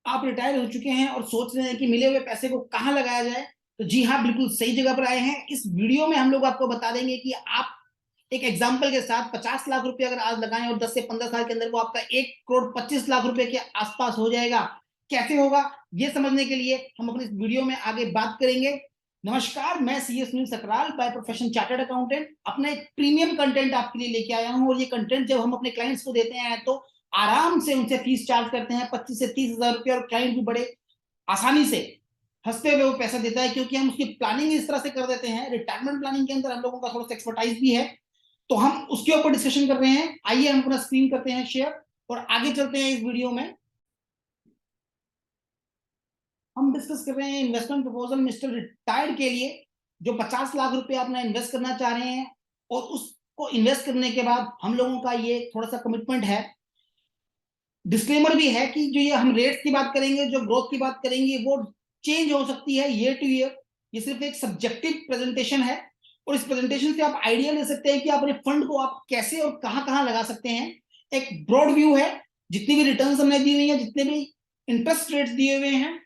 आप रिटायर हो चुके हैं और सोच रहे हैं कि मिले हुए पैसे को कहाँ लगाया जाए, तो जी हाँ, बिल्कुल सही जगह पर आए हैं। इस वीडियो में हम लोग आपको बता देंगे कि आप एक एग्जाम्पल के साथ 50 लाख रुपए अगर आज लगाएं और 10 से 15 साल के अंदर वो आपका 1 करोड़ 25 लाख रुपए के आसपास हो जाएगा, कैसे होगा ये समझने के लिए हम अपने इस वीडियो में आगे बात करेंगे। नमस्कार, मैं CA Sunil Sakral, by profession chartered accountant, अपना एक प्रीमियम कंटेंट आपके लिए लेके आया हूं। और ये कंटेंट जब हम अपने क्लाइंट्स को देते हैं तो आराम से उनसे फीस चार्ज करते हैं 25 से 30 हजार रुपये, और क्लाइंट भी बड़े आसानी से हंसते हुए वो पैसा देता है, क्योंकि हम उसकी प्लानिंग इस तरह से कर देते हैं। रिटायरमेंट प्लानिंग के अंदर हम लोगों का थोड़ा सा एक्सपर्टाइज भी है, तो हम उसके ऊपर डिस्कशन कर रहे हैं। आइए हम अपना स्क्रीन करते हैं शेयर और आगे चलते हैं इस वीडियो में। हम डिस्कस कर रहे हैं इन्वेस्टमेंट प्रपोजल मिस्टर रिटायर्ड के लिए, जो 50 लाख रुपए अपना इन्वेस्ट करना चाह रहे हैं। और उसको इन्वेस्ट करने के बाद हम लोगों का ये थोड़ा सा कमिटमेंट है, डिस्क्लेमर भी है कि जो ये हम रेट्स की बात करेंगे, जो ग्रोथ की बात करेंगे, वो चेंज हो सकती है ईयर टू ईयर। ये सिर्फ एक सब्जेक्टिव प्रेजेंटेशन है, और इस प्रेजेंटेशन से आप आइडिया ले सकते हैं कि अपने फंड को आप कैसे और कहां कहां लगा सकते हैं। एक ब्रॉड व्यू है, जितनी भी रिटर्न हमने दी हुई है, जितने भी इंटरेस्ट रेट्स दिए हुए हैं,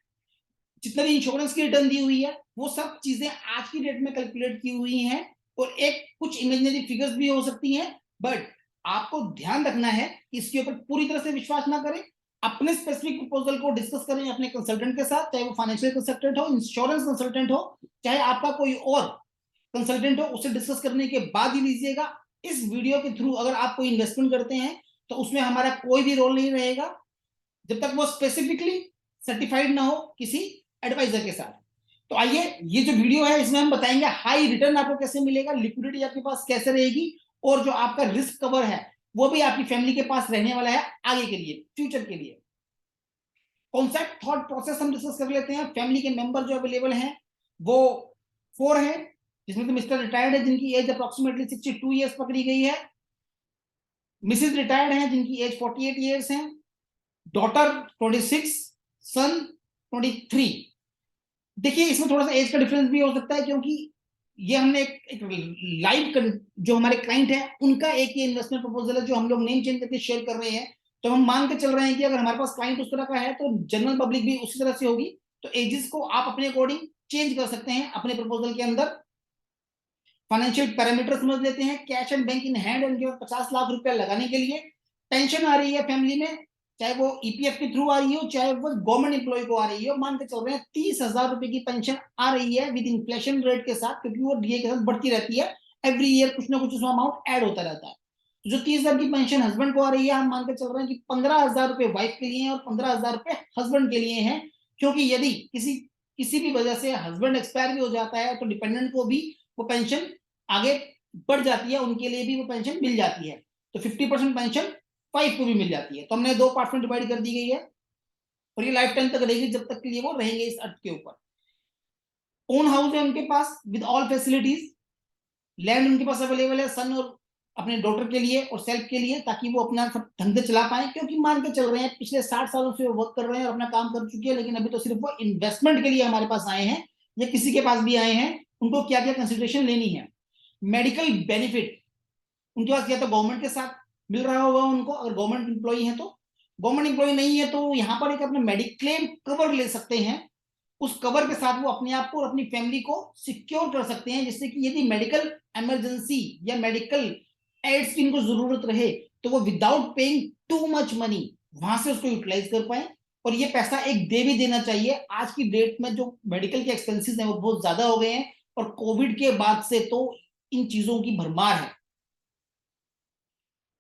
जितने भी इंश्योरेंस की रिटर्न दी हुई है, वो सब चीजें आज की डेट में कैलकुलेट की हुई हैं। और एक कुछ इमेजिनरी फिगर्स भी हो सकती हैं, बट आपको ध्यान रखना है कि इसके ऊपर पूरी तरह से विश्वास ना करें। अपने स्पेसिफिक प्रपोजल को डिस्कस करें अपने कंसल्टेंट के साथ, चाहे वो फाइनेंशियल कंसल्टेंट हो, इंश्योरेंस कंसल्टेंट हो, चाहे आपका कोई और कंसल्टेंट हो, उससे डिस्कस करने के बाद ही लीजिएगा। इस वीडियो के थ्रू अगर आप कोई इन्वेस्टमेंट करते हैं तो उसमें हमारा कोई भी रोल नहीं रहेगा, जब तक वो स्पेसिफिकली सर्टिफाइड ना हो किसी एडवाइजर के साथ। तो आइए, ये जो वीडियो है इसमें हम बताएंगे हाई रिटर्न आपको कैसे मिलेगा, लिक्विडिटी आपके पास कैसे रहेगी, और जो आपका रिस्क कवर है वो भी आपकी फैमिली के पास रहने वाला है आगे के लिए, फ्यूचर के लिए। कॉन्सेप्ट थॉट प्रोसेस हम डिस्कस कर लेते हैं। फैमिली के मेंबर जो अवेलेबल हैं वो 4 हैं, जिसमें तो मिस्टर रिटायर्ड है जिनकी एज अप्रोक्सीमेटली 62 ईयर्स पकड़ी गई है। मिसेज रिटायर्ड हैं जिनकी एज 48 ईयर्स है। डॉटर 26, सन 23। देखिए, इसमें थोड़ा सा एज का डिफरेंस भी हो सकता है, क्योंकि ये हमने एक लाइव जो हमारे क्लाइंट है उनका एक ये इन्वेस्टमेंट प्रपोजल है जो हम लोग नेम चेंज करके शेयर कर रहे हैं। तो हम मान के चल रहे हैं कि अगर हमारे पास क्लाइंट उस तरह का है तो जनरल पब्लिक भी उसी तरह से होगी। तो एजेस को आप अपने अकॉर्डिंग चेंज कर सकते हैं अपने प्रपोजल के अंदर। फाइनेंशियल पैरामीटर समझ लेते हैं। Cash and bank in hand, उनके 50 लाख रुपया लगाने के लिए। टेंशन आ रही है फैमिली में, चाहे वो ईपीएफ के थ्रू आ रही हो, चाहे वो गवर्नमेंट एम्प्लॉय को आ रही हो। मान के चल रहे हैं 30,000 रुपए की पेंशन आ रही है विद इन्फ्लेशन रेट के साथ, क्योंकि वो डीए के साथ बढ़ती रहती है। एवरी ईयर कुछ ना कुछ उसमें अमाउंट ऐड होता रहता है। तो जो 30,000 की पेंशन हस्बैंड को आ रही है, हम मान के चल रहे हैं कि 15,000 रुपए वाइफ के लिए हैं और 15,000 रुपए हस्बैंड के लिए हैं। क्योंकि यदि किसी किसी भी वजह से हस्बैंड एक्सपायर भी हो जाता है तो डिपेंडेंट को भी वो पेंशन आगे बढ़ जाती है, उनके लिए भी वो पेंशन मिल जाती है। तो 50% पेंशन वाइफ को भी मिल जाती है। तो हमने 2 पार्ट में डिवाइड कर दी गई है, और ये लाइफ टाइम तक रहेगी जब तक के लिए वो रहेंगे इस अर्थ के ऊपर। ओन हाउस है उनके पास विद ऑल फैसिलिटीज। लैंड उनके पास अवेलेबल है सन और अपने डॉटर के लिए और सेल्फ के लिए, ताकि वो अपना सब धंधे चला पाए। क्योंकि मान के चल रहे हैं पिछले 60 सालों से वो वर्क कर रहे हैं और अपना काम कर चुके हैं, लेकिन अभी तो सिर्फ वो इन्वेस्टमेंट के लिए हमारे पास आए हैं, या किसी के पास भी आए हैं। उनको क्या क्या कंसिडरेशन लेनी है। मेडिकल बेनिफिट उनके पास या तो गवर्नमेंट के साथ मिल रहा होगा उनको, अगर गवर्नमेंट एम्प्लॉई है तो। गवर्नमेंट एम्प्लॉई नहीं है तो यहाँ पर एक अपना मेडिक्लेम कवर ले सकते हैं। उस कवर के साथ वो अपने आप को और अपनी फैमिली को सिक्योर कर सकते हैं, जिससे कि यदि मेडिकल इमरजेंसी या मेडिकल एड्स की इनको जरूरत रहे तो वो without paying too much money वहां से उसको यूटिलाइज कर पाए। और ये पैसा एक दे भी देना चाहिए। आज की डेट में जो मेडिकल के एक्सपेंसेस हैं वो बहुत ज्यादा हो गए हैं, और कोविड के बाद से तो इन चीजों की भरमार है।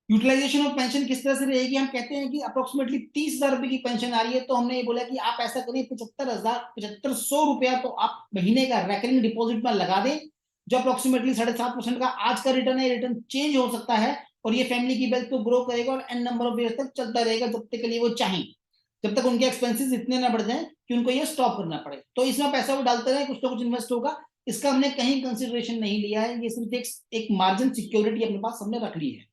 यूटिलाइजेशन ऑफ पेंशन किस तरह से रहेगी, हम कहते हैं कि अप्रोक्सीमेटली 30,000 रुपए की पेंशन आ रही है, तो हमने ये बोला कि आप ऐसा करें 75,100 रुपया तो आप महीने का रेकरिंग डिपॉजिट में लगा दें, जो अप्रोक्सीमेटली 7.5% का आज का रिटर्न है। रिटर्न चेंज हो सकता है, और ये फैमिली की वेल्थ को ग्रो करेगा और एन नंबर ऑफ ईयर तक चलता रहेगा, जब तक के लिए वो चाहें, जब तक उनके एक्सपेंसेस इतने ना बढ़ जाए कि उनको ये स्टॉप करना पड़े। तो इसमें पैसा वो डालते रहे, कुछ ना कुछ इन्वेस्ट होगा। इसका हमने कहीं कंसिडरेशन नहीं लिया है, ये सिर्फ एक मार्जिन सिक्योरिटी अपने पास हमने रख ली है।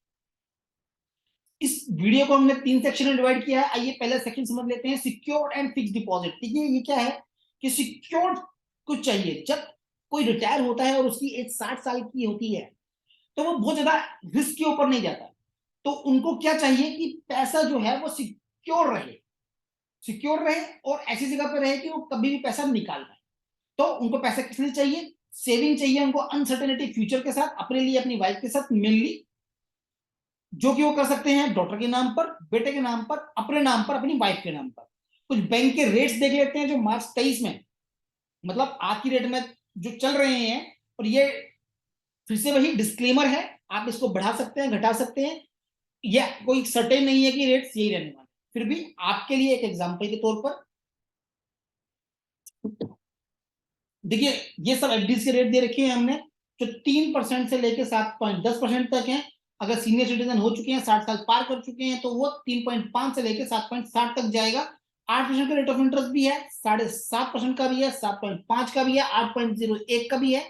इस वीडियो को हमने 3 सेक्शन में डिवाइड किया है। आइए पहला सेक्शन समझ लेते हैं, सिक्योर्ड एंड फिक्स्ड डिपॉजिट। देखिए ये क्या है कि सिक्योर्ड कुछ चाहिए। जब कोई रिटायर होता है और उसकी एज 60 साल की होती है तो वो बहुत ज्यादा रिस्क के ऊपर नहीं जाता। तो उनको क्या चाहिए कि पैसा जो है वो सिक्योर रहे। सिक्योर रहे और ऐसी जगह पे रहे कि वो कभी भी पैसा निकाल पाए। तो उनको पैसा किस लिए चाहिए? सेविंग चाहिए उनको अनसर्टेनिटी फ्यूचर के साथ, अपने लिए, अपनी वाइफ के साथ मेनली, जो कि वो कर सकते हैं डॉटर के नाम पर, बेटे के नाम पर, अपने नाम पर, अपनी वाइफ के नाम पर। कुछ बैंक के रेट्स देख लेते हैं जो मार्च 23 में, मतलब आज की डेट में जो चल रहे हैं। और ये फिर से वही डिस्क्लेमर है, आप इसको बढ़ा सकते हैं, घटा सकते हैं, ये कोई सर्टेन नहीं है कि रेट्स यही रहने वाले। फिर भी आपके लिए एक एग्जांपल के तौर पर देखिए, ये सब एफडीज के रेट दे रखे हैं हमने, जो 3% से लेकर 7.10% तक हैं। अगर सीनियर सिटीजन हो चुके हैं, 60 साल पार कर चुके हैं, तो वो 3.5 से लेकर 7.60 तक जाएगा। 8% का रेट ऑफ इंटरेस्ट भी है, 7.5% का भी है, 7.5 का भी है, 8.01 का भी है।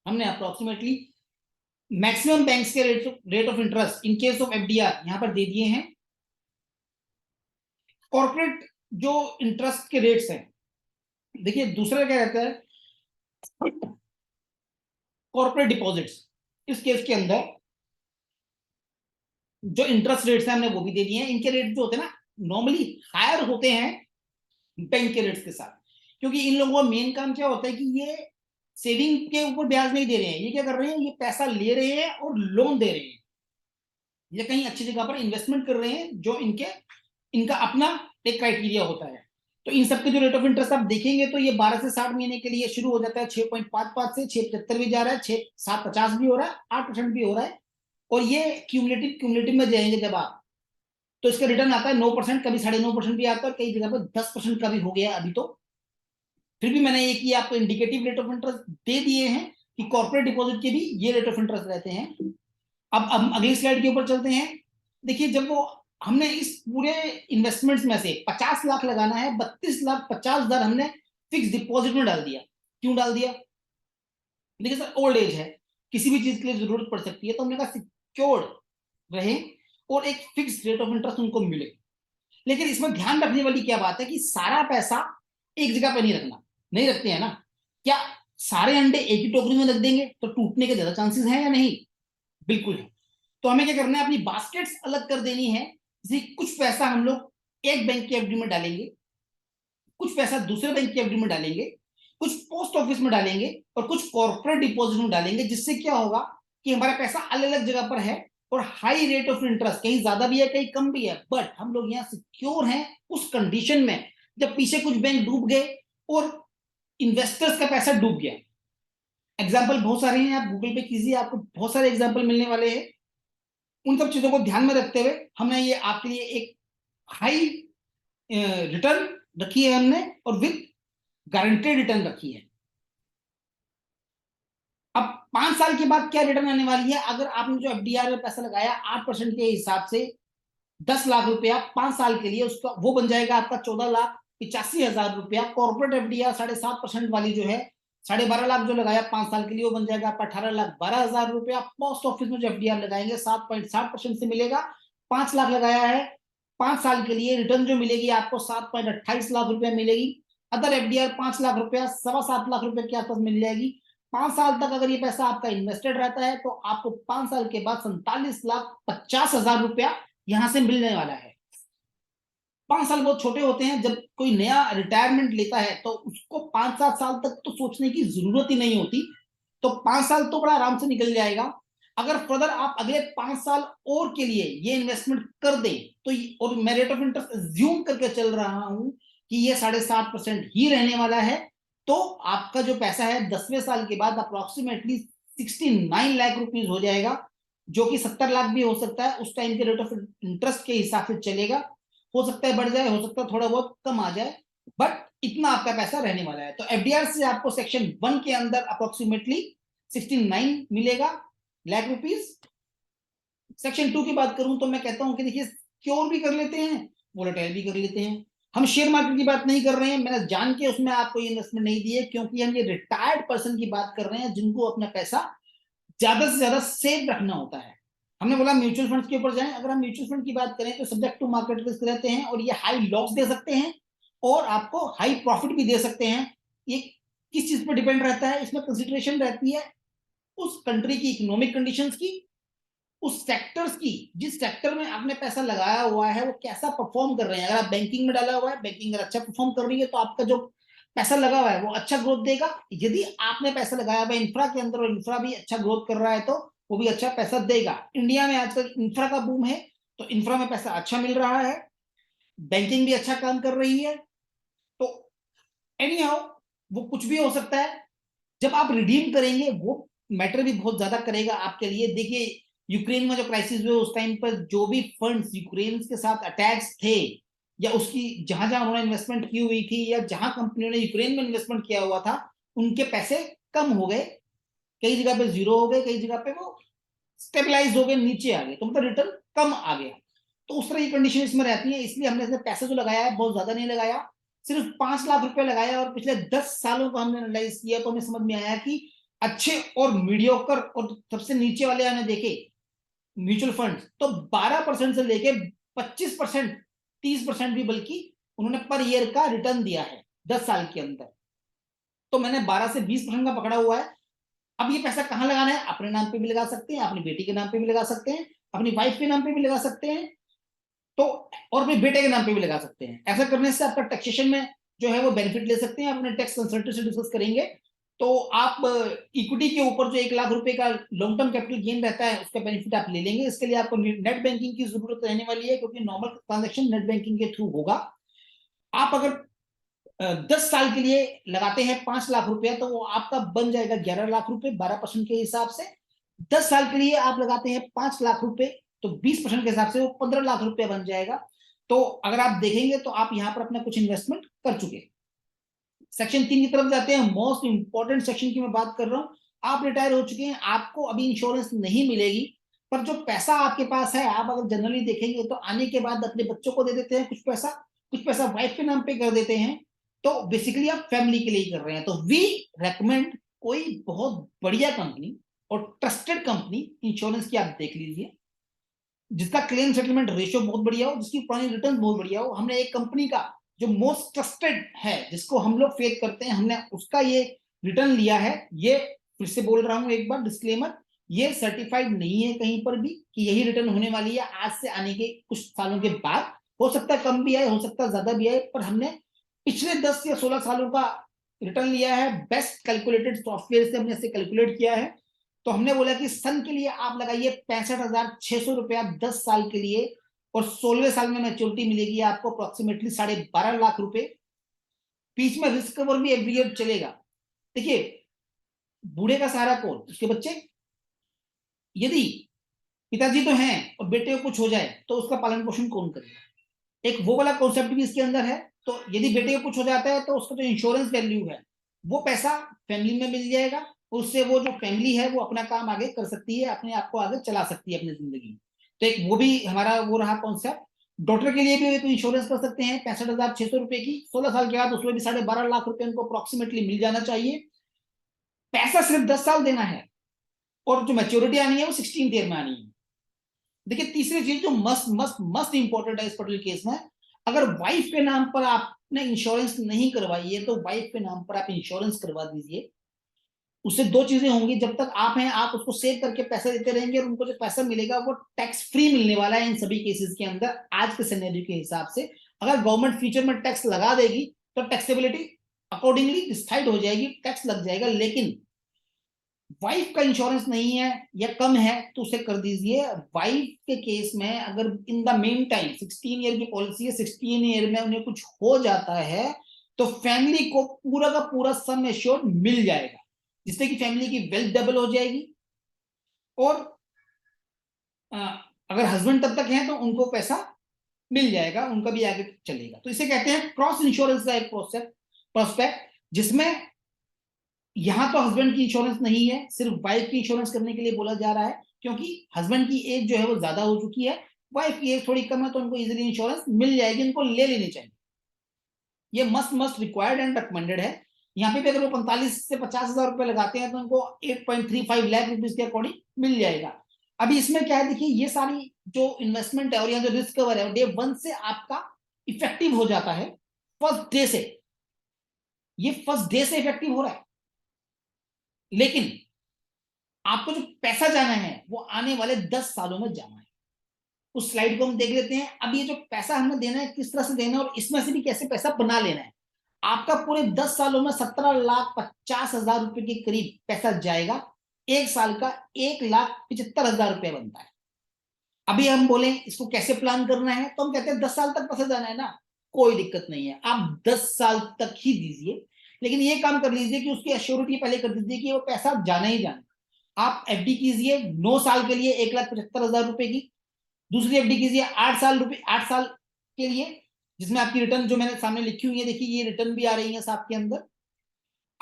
हमने अप्रोक्सीमेटली मैक्सिमम बैंक्स के rate of interest in case of FDR यहां पर दे दिए हैं। कॉर्पोरेट जो इंटरेस्ट के रेट्स हैं, देखिए दूसरा क्या रहता है, कॉर्पोरेट डिपॉजिट्स। इस केस के अंदर जो इंटरेस्ट रेट्स हैं हमने वो भी दे दिए हैं। इनके रेट जो होते हैं ना, नॉर्मली हायर होते हैं बैंक के रेट्स के साथ, क्योंकि इन लोगों का मेन काम क्या होता है कि ये सेविंग के ऊपर ब्याज नहीं दे रहे हैं, ये क्या कर रहे हैं, ये पैसा ले रहे हैं और लोन दे रहे हैं, ये कहीं अच्छी जगह पर इन्वेस्टमेंट कर रहे हैं, जो इनका अपना एक क्राइटेरिया होता है। तो इन सबके जो रेट ऑफ इंटरेस्ट आप देखेंगे तो ये 12 से 60 महीने के लिए शुरू हो जाता है 6.55 से 6.75 भी जा रहा है, 6.750 भी हो रहा है, 8% भी हो रहा है। और ये क्यूमुलेटिव में जाएंगे जब आप, तो इसका रिटर्न आता है 9%, कभी 9.5% भी आता है, कई जगह पर 10% का भी हो गया अभी तो। फिर भी मैंने ये किया, आपको इंडिकेटिव रेट ऑफ इंटरेस्ट दे दिए हैं कि कॉर्पोरेट डिपॉजिट के भी ये रेट ऑफ इंटरेस्ट रहते हैं। अब हम अगली स्लाइड के ऊपर चलते हैं। देखिए, जब वो हमने इस पूरे इन्वेस्टमेंट्स में से 50 लाख लगाना है, 32,50,000 हमने फिक्स डिपॉजिट में डाल दिया। क्यों डाल दिया? देखिए सर, ओल्ड एज है, किसी भी चीज के लिए जरूरत पड़ सकती है, तो हमने कहा सिक्योर्ड रहे और एक फिक्स रेट ऑफ इंटरेस्ट उनको मिले। लेकिन इसमें ध्यान रखने वाली क्या बात है कि सारा पैसा एक जगह पे नहीं रखना, नहीं रखते हैं ना। क्या सारे अंडे एक ही टोकरी में रख देंगे तो टूटने के ज्यादा चांसेस हैं या नहीं? बिल्कुल है। तो हमें क्या करना है, अपनी बास्केट्स अलग कर देनी है। जैसे कुछ पैसा हम लोग एक बैंक की एफडी में डालेंगे, कुछ पैसा दूसरे बैंक की एफडी में डालेंगे, कुछ पोस्ट ऑफिस में डालेंगे और कुछ कॉर्पोरेट डिपॉजिट में डालेंगे। जिससे क्या होगा कि हमारा पैसा अलग अलग जगह पर है और हाई रेट ऑफ इंटरेस्ट, कहीं ज्यादा भी है कहीं कम भी है, बट हम लोग यहाँ सिक्योर हैं उस कंडीशन में जब पीछे कुछ बैंक डूब गए और इन्वेस्टर्स का पैसा डूब गया। एग्जाम्पल बहुत सारे हैं, आप गूगल पे कीजिए, आपको बहुत सारे एग्जाम्पल मिलने वाले हैं। उन सब चीजों को ध्यान में रखते हुए हमने ये आपके लिए एक हाई रिटर्न रखी है हमने, और विद गारंटेड रिटर्न रखी है। अब 5 साल के बाद क्या रिटर्न आने वाली है? अगर आपने जो एफडीआर में पैसा लगाया 8% के हिसाब से 10 लाख रुपया 5 साल के लिए, उसका वो बन जाएगा आपका 14,85,000 रुपया। कॉर्पोरेट एफडीआर 7.5% वाली जो है, 12.5 लाख जो लगाया 5 साल के लिए, वो बन जाएगा आपका 18,12,000 रुपया। पोस्ट ऑफिस में जो एफडीआर लगाएंगे 7.60% से मिलेगा। 5 लाख लगाया है 5 साल के लिए, रिटर्न जो मिलेगी आपको 7.28 लाख रुपया मिलेगी। अदर एफडीआर 5 लाख रुपया 7.25 लाख रुपए के आसपास मिल जाएगी। 5 साल तक अगर ये पैसा आपका इन्वेस्टेड रहता है तो आपको 5 साल के बाद 47,50,000 रुपया यहां से मिलने वाला है। 5 साल बहुत छोटे होते हैं, जब कोई नया रिटायरमेंट लेता है तो उसको 5-7 साल तक तो सोचने की जरूरत ही नहीं होती, तो 5 साल तो बड़ा आराम से निकल जाएगा। अगर फर्दर आप अगले 5 साल और के लिए ये इन्वेस्टमेंट कर दें तो, और मैं रेट ऑफ इंटरेस्ट एज्यूम करके चल रहा हूं कि ये 7.5% ही रहने वाला है, तो आपका जो पैसा है 10वें साल के बाद अप्रोक्सीमेटली 69 लाख रुपीज हो जाएगा, जो कि 70 लाख भी हो सकता है। उस टाइम के रेट ऑफ इंटरेस्ट के हिसाब से चलेगा, हो सकता है बढ़ जाए, हो सकता है थोड़ा बहुत कम आ जाए, बट इतना आपका पैसा रहने वाला है। तो एफडीआर से आपको सेक्शन 1 के अंदर अप्रोक्सीमेटली 69 मिलेगा लाख रुपीज। सेक्शन 2 की बात करूं तो मैं कहता हूं कि देखिए, सिक्योर भी कर लेते हैं, वोलेटाइल भी कर लेते हैं। हम शेयर मार्केट की बात नहीं कर रहे हैं, मैंने जान के उसमें आपको ये इन्वेस्टमेंट नहीं दी है, क्योंकि हम ये रिटायर्ड पर्सन की बात कर रहे हैं जिनको अपना पैसा ज्यादा से ज्यादा सेफ रखना होता है। हमने बोला म्यूचुअल फंड्स के ऊपर जाएं। अगर हम म्यूचुअल फंड की बात करें तो सब्जेक्ट टू मार्केट रिस्क रहते हैं, और ये हाई लॉस दे सकते हैं और आपको हाई प्रॉफिट भी दे सकते हैं। ये किस चीज पर डिपेंड रहता है? इसमें कंसिडरेशन रहती है उस कंट्री की इकोनॉमिक कंडीशंस की, उस सेक्टर्स की, जिस सेक्टर में आपने पैसा लगाया हुआ है वो कैसा परफॉर्म कर रहे हैं। अगर आप बैंकिंग में डाला हुआ है, बैंकिंग अगर अच्छा परफॉर्म कर रही है तो आपका जो पैसा लगा हुआ है वो अच्छा ग्रोथ देगा। यदि आपने पैसा लगाया हुआ है इंफ्रा के अंदर और इंफ्रा भी अच्छा ग्रोथ कर रहा है तो वो भी अच्छा पैसा देगा। इंडिया में आजकल इंफ्रा का बूम है, तो इंफ्रा में पैसा अच्छा मिल रहा है, बैंकिंग भी अच्छा काम कर रही है। तो एनी हाउ वो कुछ भी हो सकता है। जब आप रिडीम करेंगे वो मैटर भी बहुत ज्यादा करेगा आपके लिए। देखिए यूक्रेन में जो क्राइसिस हुए उस टाइम पर जो भी फंड्स यूक्रेन के साथ अटैच थे, या उसकी जहां जहां उन्होंने इन्वेस्टमेंट की हुई थी, या जहां कंपनियों ने यूक्रेन में इन्वेस्टमेंट किया हुआ था, उनके पैसे कम हो गए। कई जगह पे जीरो हो गए, कई जगह पे वो स्टेबलाइज हो गए, नीचे आ गए, तो मतलब रिटर्न कम आ गया। तो उस तरह की कंडीशन इसमें रहती है। इसलिए हमने इसमें पैसा जो लगाया है बहुत ज्यादा नहीं लगाया, सिर्फ 5 लाख रुपए लगाया, और पिछले 10 सालों को हमने एनालाइज किया तो हमें समझ में आया कि अच्छे और मीडियोकर और सबसे नीचे वाले हमने देखे म्यूचुअल फंड, तो 12% से लेके 25%, 30% भी बल्कि उन्होंने पर ईयर का रिटर्न दिया है 10 साल के अंदर। तो मैंने 12 से 20% का पकड़ा हुआ है। अब ये पैसा कहां लगाना है? अपने नाम पे भी लगा सकते हैं, अपनी बेटी के नाम पे भी लगा सकते हैं, अपनी वाइफ के नाम पे भी लगा सकते हैं, तो और अपने बेटे के नाम पे भी लगा सकते हैं। ऐसा करने से आपका टैक्सेशन में जो है वो बेनिफिट ले सकते हैं। अपने टैक्स कंसल्टेंट से डिस्कस करेंगे तो आप इक्विटी के ऊपर जो 1 लाख रुपए का लॉन्ग टर्म कैपिटल गेन रहता है उसका बेनिफिट आप ले लेंगे। इसके लिए आपको नेट बैंकिंग की जरूरत रहने वाली है, क्योंकि नॉर्मल ट्रांजेक्शन नेट बैंकिंग के थ्रू होगा। आप अगर 10 साल के लिए लगाते हैं 5 लाख रुपया, तो वो आपका बन जाएगा 11 लाख रुपए 12% के हिसाब से। 10 साल के लिए आप लगाते हैं 5 लाख रुपए, तो 20% के हिसाब से वो 15 लाख रुपया बन जाएगा। तो अगर आप देखेंगे तो आप यहां पर अपना कुछ इन्वेस्टमेंट कर चुके। सेक्शन 3 की तरफ जाते हैं। मोस्ट इंपॉर्टेंट सेक्शन की मैं बात कर रहा हूं। आप रिटायर हो चुके हैं, आपको अभी इंश्योरेंस नहीं मिलेगी, पर जो पैसा आपके पास है, आप अगर जनरली देखेंगे तो आने के बाद अपने बच्चों को दे देते हैं कुछ पैसा वाइफ के नाम पे कर देते हैं। तो बेसिकली आप फैमिली के लिए ही कर रहे हैं। तो वी रेकमेंड कोई बहुत बढ़िया कंपनी और ट्रस्टेड कंपनी इंश्योरेंस की आप देख लीजिए, जिसका क्लेम सेटलमेंट रेशियो बहुत बढ़िया हो, जिसकी पुरानी रिटर्न बहुत बढ़िया हो। हमने एक कंपनी का जो मोस्ट ट्रस्टेड है, जिसको हम लोग फेथ करते हैं, हमने उसका ये रिटर्न लिया है। ये फिर से बोल रहा हूं एक बार डिस्क्लेमर, ये सर्टिफाइड नहीं है कहीं पर भी कि यही रिटर्न होने वाली है आज से आने के कुछ सालों के बाद। हो सकता है कम भी आए, हो सकता है ज्यादा भी आए, पर हमने पिछले 10 या 16 सालों का रिटर्न लिया है। बेस्ट कैलकुलेटेड सॉफ्टवेयर से हमने इसे कैलकुलेट किया है। तो हमने बोला कि सन के लिए आप लगाइए 65,600 रुपया 10 साल के लिए, और 16वें साल में मैच्योरिटी मिलेगी आपको अप्रोक्सीमेटली 12.5 लाख रुपए। बीच में रिस्क कवर भी एवरी ईयर चलेगा। देखिए बूढ़े का सहारा कौन? उसके बच्चे। यदि पिताजी तो हैं और बेटे को कुछ हो जाए तो उसका पालन पोषण कौन करेगा? एक वो वाला कॉन्सेप्ट भी इसके अंदर है। तो यदि बेटे को कुछ हो जाता है तो उसका जो इंश्योरेंस वैल्यू है वो पैसा फैमिली में मिल जाएगा। उससे वो जो फैमिली है वो अपना काम आगे कर सकती है, अपने आप को आगे चला सकती है अपनी जिंदगी में। तो एक वो भी हमारा वो रहा कॉन्सेप्ट। डॉक्टर के लिए भी एक इंश्योरेंस कर सकते हैं 65,600 रुपए की। 16 साल के बाद उसमें भी 12.5 लाख रुपए उनको अप्रोक्सीमेटली मिल जाना चाहिए। पैसा सिर्फ 10 साल देना है, और जो मैच्योरिटी आनी है वो 16th ईयर में आनी है। देखिए तीसरी चीज जो मस्ट मस्ट मस्ट इंपॉर्टेंट है इस पर्टिकुलर केस में, अगर वाइफ के नाम पर आपने इंश्योरेंस नहीं करवाई है तो वाइफ के नाम पर आप इंश्योरेंस करवा दीजिए। उससे दो चीजें होंगी, जब तक आप हैं आप उसको सेव करके पैसा देते रहेंगे, और उनको जो पैसा मिलेगा वो टैक्स फ्री मिलने वाला है इन सभी केसेस के अंदर आज के सिनेरियो के हिसाब से। अगर गवर्नमेंट फ्यूचर में टैक्स लगा देगी तो टैक्सेबिलिटी अकॉर्डिंगली डिसाइड हो जाएगी, टैक्स लग जाएगा। लेकिन वाइफ का इंश्योरेंस नहीं है या कम है तो उसे कर दीजिए। वाइफ के केस में अगर in the main time 16 year की पॉलिसी है, 16 ईयर में उन्हें कुछ हो जाता है तो फैमिली को पूरा का पूरा सम एश्योर्ड मिल जाएगा, जिससे कि फैमिली की वेल्थ डबल हो जाएगी। और अगर हस्बैंड तब तक हैं तो उनको पैसा मिल जाएगा, उनका भी आगे चलेगा। तो इसे कहते हैं क्रॉस इंश्योरेंस का एक प्रोस्पेक्ट, जिसमें यहां तो हस्बैंड की इंश्योरेंस नहीं है, सिर्फ वाइफ की इंश्योरेंस करने के लिए बोला जा रहा है, क्योंकि हस्बैंड की एज जो है वो ज्यादा हो चुकी है, वाइफ की एज थोड़ी कम है, तो उनको इजीली इंश्योरेंस मिल जाएगी, उनको ले लेनी चाहिए। ये must must required and recommended है। यहाँ पे भी अगर वो 45 से 50,000 रुपए लगाते हैं तो उनको 8.35 लाख रुपीज के अकॉर्डिंग मिल जाएगा। अभी इसमें क्या है, देखिए ये सारी जो इन्वेस्टमेंट है और यहाँ जो रिस्क कवर है डे 1 से आपका इफेक्टिव हो जाता है, फर्स्ट डे से। ये फर्स्ट डे से इफेक्टिव हो रहा है। लेकिन आपको जो पैसा जाना है वो आने वाले 10 सालों में जाना है। उस स्लाइड को हम देख लेते हैं। अब ये जो पैसा हमें देना है किस तरह से देना है और इसमें से भी कैसे पैसा बना लेना है। आपका पूरे 10 सालों में 17,50,000 रुपए के करीब पैसा जाएगा। एक साल का 1,75,000 रुपया बनता है। अभी हम बोले इसको कैसे प्लान करना है, तो हम कहते हैं 10 साल तक पैसा जाना है ना, कोई दिक्कत नहीं है, आप 10 साल तक ही दीजिए। लेकिन ये काम कर लीजिए कि उसकी एश्योरिटी पहले कर दीजिए कि वो पैसा जाना ही जाना। आप एफडी कीजिए 9 साल के लिए 1,75,000 रुपए की। दूसरी एफडी कीजिए 8 साल के लिए, जिसमें आपकी रिटर्न जो मैंने सामने लिखी हुई है, देखिए ये रिटर्न भी आ रही है साथ के अंदर।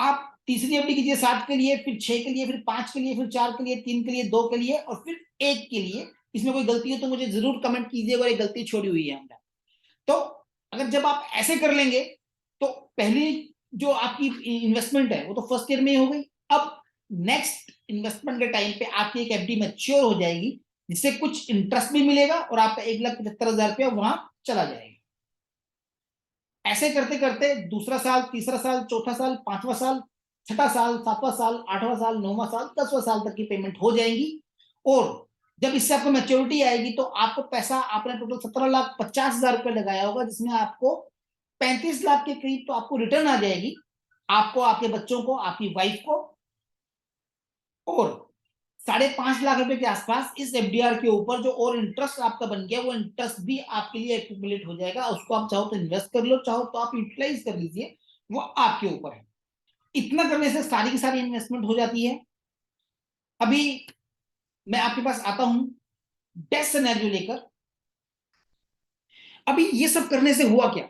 आप तीसरी एफडी कीजिए 7 के लिए, फिर 6 के लिए, फिर 5 के लिए, फिर 4 के लिए, 3 के लिए, 2 के लिए और फिर 1 के लिए। इसमें कोई गलती हो तो मुझे जरूर कमेंट कीजिएगा, और एक गलती छोड़ी हुई है हमने। तो अगर जब आप ऐसे कर लेंगे तो पहली जो आपकी इन्वेस्टमेंट है वो तो फर्स्ट ईयर में ही हो गई। अब नेक्स्ट इन्वेस्टमेंट के टाइम पे आपकी एक एफडी मैच्योर हो जाएगी, जिससे कुछ इंटरेस्ट भी मिलेगा और आपका 1,75,000 रुपया वहां चला जाएगा। ऐसे करते करते दूसरा साल, तीसरा साल, चौथा साल, पांचवा साल, छठा साल, सातवां साल, आठवां साल, नौवां साल, 10वां साल तक की पेमेंट हो जाएगी। और जब इससे आपको मैच्योरिटी आएगी तो आपको पैसा, आपने टोटल 17,50,000 रुपए लगाया होगा, जिसमें आपको 35 लाख के करीब तो आपको रिटर्न आ जाएगी, आपको, आपके बच्चों को, आपकी वाइफ को। और 5.5 लाख रुपए के आसपास इस एफडीआर के ऊपर जो और इंटरेस्ट आपका बन गया, वो इंटरेस्ट भी आपके लिए एक्यूमुलेट हो जाएगा। उसको आप चाहो तो इन्वेस्ट कर लो, चाहो तो आप यूटिलाइज कर लीजिए, वो आपके ऊपर है। इतना करने से सारी की सारी इन्वेस्टमेंट हो जाती है। अभी मैं आपके पास आता हूं बेस्ट सिनेरियो लेकर। अभी ये सब करने से हुआ क्या,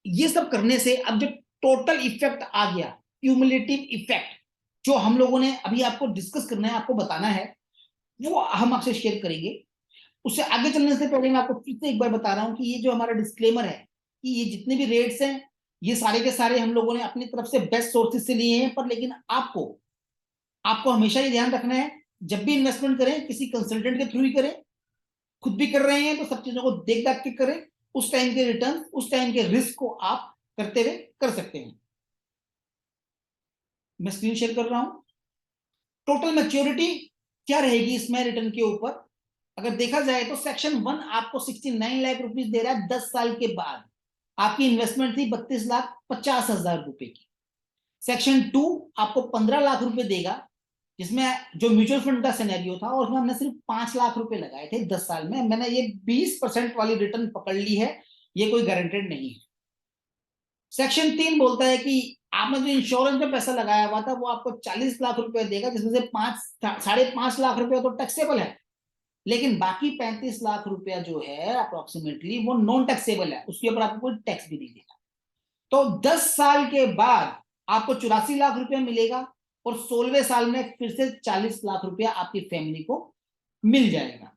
ये सब करने से अब जब टोटल इफेक्ट आ गया, क्यूमुलेटिव इफेक्ट, जो हम लोगों ने अभी आपको डिस्कस करना है, आपको बताना है, वो हम आपसे शेयर करेंगे। उससे आगे चलने से पहले मैं आपको फिर से एक बार बता रहा हूं कि ये जो हमारा डिस्क्लेमर है कि ये जितने भी रेट्स हैं ये सारे के सारे हम लोगों ने अपनी तरफ से बेस्ट सोर्सेज से लिए हैं। पर लेकिन आपको आपको हमेशा ये ध्यान रखना है, जब भी इन्वेस्टमेंट करें किसी कंसल्टेंट के थ्रू ही करें। खुद भी कर रहे हैं तो सब चीजों को देख दाख के करें। उस टाइम के रिटर्न, उस टाइम के रिस्क को आप करते हुए कर सकते हैं। मैं स्क्रीन शेयर कर रहा हूं। टोटल मैच्योरिटी क्या रहेगी इसमें रिटर्न के ऊपर, अगर देखा जाए तो सेक्शन 1 आपको 69 लाख रुपीस दे रहा है 10 साल के बाद। आपकी इन्वेस्टमेंट थी 32,50,000 रुपए की। सेक्शन 2 आपको 15 लाख रुपए देगा, जिसमें जो म्यूचुअल फंड का सिनेरियो था, और उसमें हमने सिर्फ 5 लाख रुपए लगाए थे 10 साल में। मैंने ये 20% वाली रिटर्न पकड़ ली है, ये कोई गारंटेड नहीं है। सेक्शन 3 बोलता है कि आपने जो इंश्योरेंस में पैसा लगाया हुआ था वो आपको 40 लाख रुपए देगा, जिसमें से 5.5 लाख रुपए तो टैक्सेबल है, लेकिन बाकी 35 लाख रुपया जो है अप्रोक्सीमेटली वो नॉन टैक्सेबल है, उसके ऊपर आपको कोई टैक्स भी नहीं देगा। तो 10 साल के बाद आपको 84 लाख रुपया मिलेगा, और 16वें साल में फिर से 40 लाख रुपया आपकी फैमिली को मिल जाएगा।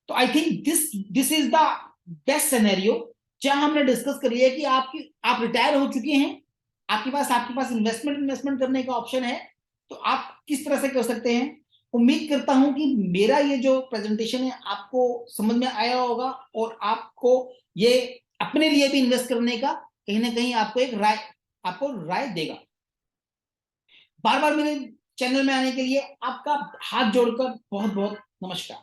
तो I think this is the best scenario, जहां हमने डिस्कस कर लिया कि आप रिटायर हो चुके हैं, आपके पास इन्वेस्टमेंट करने का ऑप्शन है, तो आप किस तरह से कर सकते हैं। उम्मीद करता हूं कि मेरा ये जो प्रेजेंटेशन है आपको समझ में आया होगा, और आपको ये अपने लिए भी इन्वेस्ट करने का कहीं ना कहीं आपको राय देगा। बार बार मेरे चैनल में आने के लिए आपका हाथ जोड़कर बहुत बहुत नमस्कार।